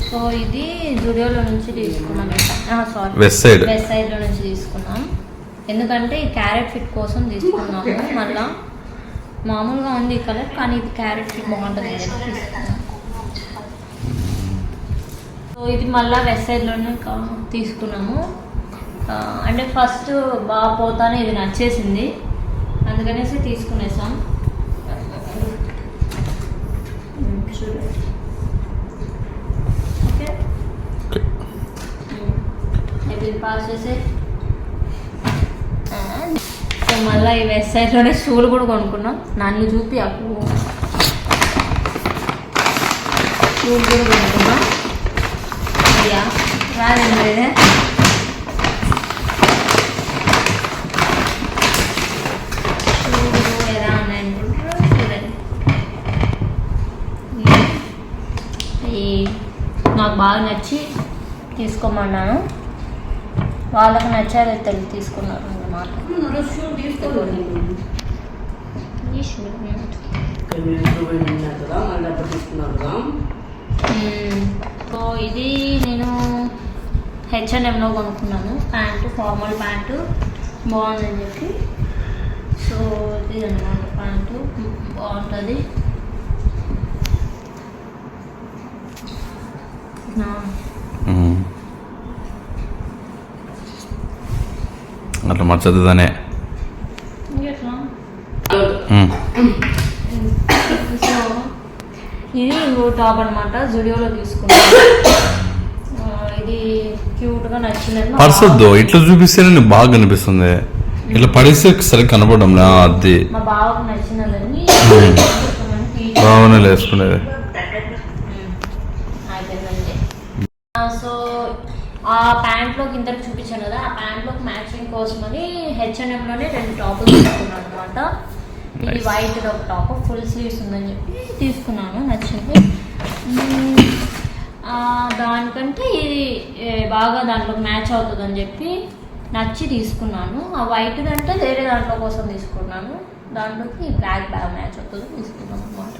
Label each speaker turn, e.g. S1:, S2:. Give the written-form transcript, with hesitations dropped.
S1: So ఇది జుడియోలో నుంచి తీసుకున్నాం, సారీ
S2: వెస్ట్ సైడ్
S1: లో నుంచి తీసుకున్నాం. ఎందుకంటే ఈ క్యారెట్ ఫిట్ కోసం తీసుకున్నాము. మళ్ళా మామూలుగా ఉంది ఈ కలర్, కానీ ఇది క్యారెట్ ఫిట్ బాగుంటుంది తీసుకున్నాం. సో ఇది మళ్ళీ వెస్ట్ సైడ్లోనే తీసుకున్నాము. అంటే ఫస్ట్ బాగా పోతానే ఇది నచ్చేసింది, అందుకనేసి తీసుకునేసాం. ఓకే ఇది పాస్ చేసే. సో మళ్ళీ ఈ వెస్ట్ సైడ్లోనే షూలు కూడా కొనుక్కున్నాం. నన్ను చూపి అప్పుడు షూలు కూడా కొనుక్కున్నాం. అయ్యా రాదండి ఇదే. షూలు ఎలా ఉన్నాయనుకుంటారు చూడండి. నాకు బాగా నచ్చి తీసుకోమన్నాను, వాళ్ళకి నచ్చారు తెలిసి తీసుకున్నారు అన్నమాట. సో ఇది నేను H&Mలో కొనుక్కున్నాను ప్యాంటు, ఫార్మల్ ప్యాంటు బాగుందని చెప్పి. సో ఇది అన్నమాట ప్యాంటు బాగుంటుంది.
S2: అట్లా మర్చదుదానే.
S1: సో ఇది ఇంకో టాప్ అనమాట, జుడియోలో తీసుకున్నాను. ఇది క్యూట్గా నచ్చింది.
S2: పర్సద్దు ఇట్లా చూపిస్తేనే బాగా కనిపిస్తుంది, ఇట్లా పడేస్తే సరిగ్గా కనపడడం. అది
S1: మా బావకు నచ్చినదని
S2: బాగానే వేసుకునేది.
S1: సో ఆ ప్యాంట్లోకి ఇంతకు చూపించాను కదా, ఆ ప్యాంట్లోకి మ్యాచింగ్ కోసమని H&Mలోనే 2 టాపులు తీసుకున్నాను అనమాట. ఇది వైట్ ఒక టాప్, ఫుల్ స్లీవ్స్ ఉందని చెప్పి తీసుకున్నాను, నచ్చింది. దానికంటే ఇది బాగా దాంట్లోకి మ్యాచ్ అవుతుందని చెప్పి నచ్చి తీసుకున్నాను. ఆ వైట్ అంటే వేరే దాంట్లో కోసం తీసుకున్నాను, దాంట్లోకి బ్లాక్ బాగా మ్యాచ్ అవుతుంది తీసుకున్నాను అనమాట.